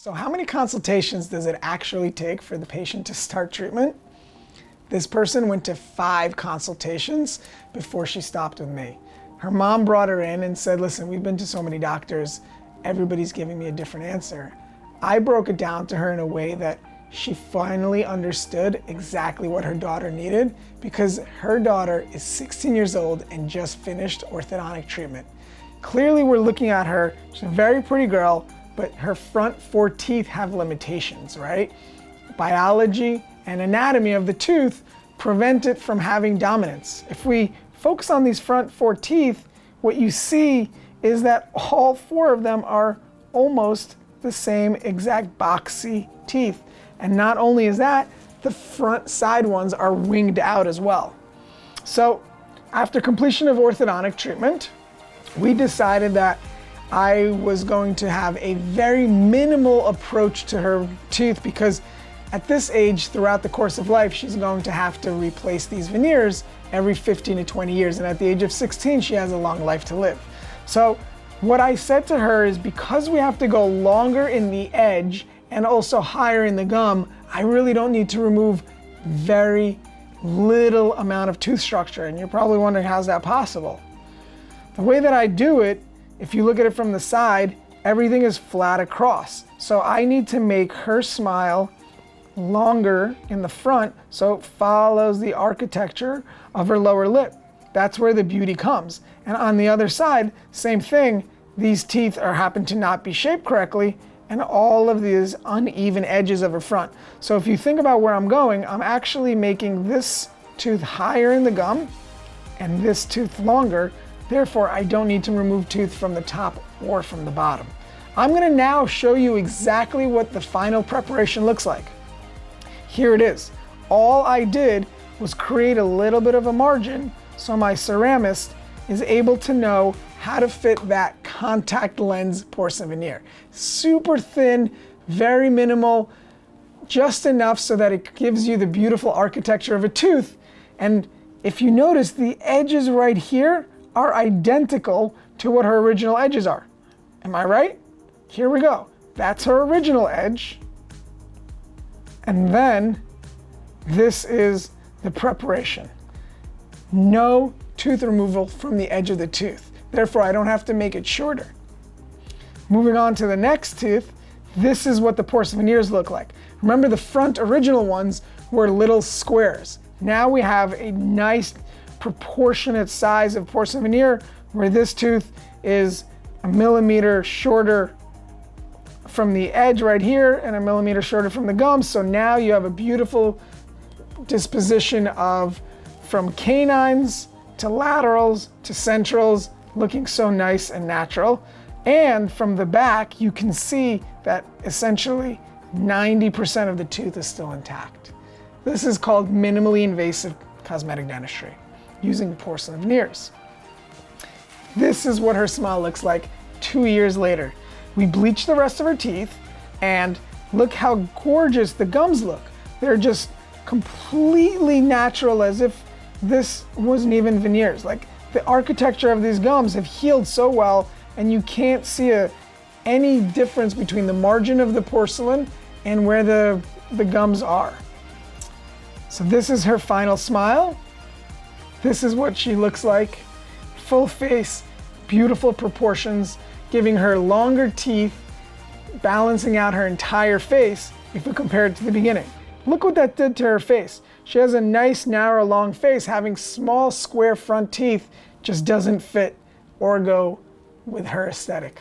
So how many consultations does it actually take for the patient to start treatment? This person went to 5 consultations before she stopped with me. Her mom brought her in and said, listen, we've been to so many doctors, everybody's giving me a different answer. I broke it down to her in a way that she finally understood exactly what her daughter needed, because her daughter is 16 years old and just finished orthodontic treatment. Clearly we're looking at her, she's a very pretty girl, but her front 4 teeth have limitations, right? Biology and anatomy of the tooth prevent it from having dominance. If we focus on these front 4 teeth, what you see is that all 4 of them are almost the same exact boxy teeth. And not only is that, the front side ones are winged out as well. So after completion of orthodontic treatment, we decided that I was going to have a very minimal approach to her tooth, because at this age, throughout the course of life, she's going to have to replace these veneers every 15 to 20 years. And at the age of 16, she has a long life to live. So what I said to her is, because we have to go longer in the edge and also higher in the gum, I really don't need to remove very little amount of tooth structure. And you're probably wondering, how's that possible? The way that I do it, if you look at it from the side, everything is flat across. So I need to make her smile longer in the front so it follows the architecture of her lower lip. That's where the beauty comes. And on the other side, same thing, these teeth happen to not be shaped correctly, and all of these uneven edges of her front. So if you think about where I'm going, I'm actually making this tooth higher in the gum and this tooth longer. Therefore, I don't need to remove tooth from the top or from the bottom. I'm gonna now show you exactly what the final preparation looks like. Here it is. All I did was create a little bit of a margin so my ceramist is able to know how to fit that contact lens porcelain veneer. Super thin, very minimal, just enough so that it gives you the beautiful architecture of a tooth. And if you notice, the edges right here are identical to what her original edges are. Am I right? Here we go. That's her original edge. And then this is the preparation. No tooth removal from the edge of the tooth. Therefore, I don't have to make it shorter. Moving on to the next tooth, this is what the porcelain veneers look like. Remember, the front original ones were little squares. Now we have a nice proportionate size of porcelain veneer, where this tooth is 1 millimeter shorter from the edge right here and 1 millimeter shorter from the gum. So now you have a beautiful disposition of from canines to laterals to centrals, looking so nice and natural. And from the back, you can see that essentially 90% of the tooth is still intact. This is called minimally invasive cosmetic dentistry, using porcelain veneers. This is what her smile looks like 2 years later. We bleached the rest of her teeth, and look how gorgeous the gums look. They're just completely natural, as if this wasn't even veneers. Like, the architecture of these gums have healed so well, and you can't see any difference between the margin of the porcelain and where the gums are. So this is her final smile. This is what she looks like. Full face, beautiful proportions, giving her longer teeth, balancing out her entire face if we compare it to the beginning. Look what that did to her face. She has a nice, narrow, long face. Having small, square front teeth just doesn't fit or go with her aesthetic.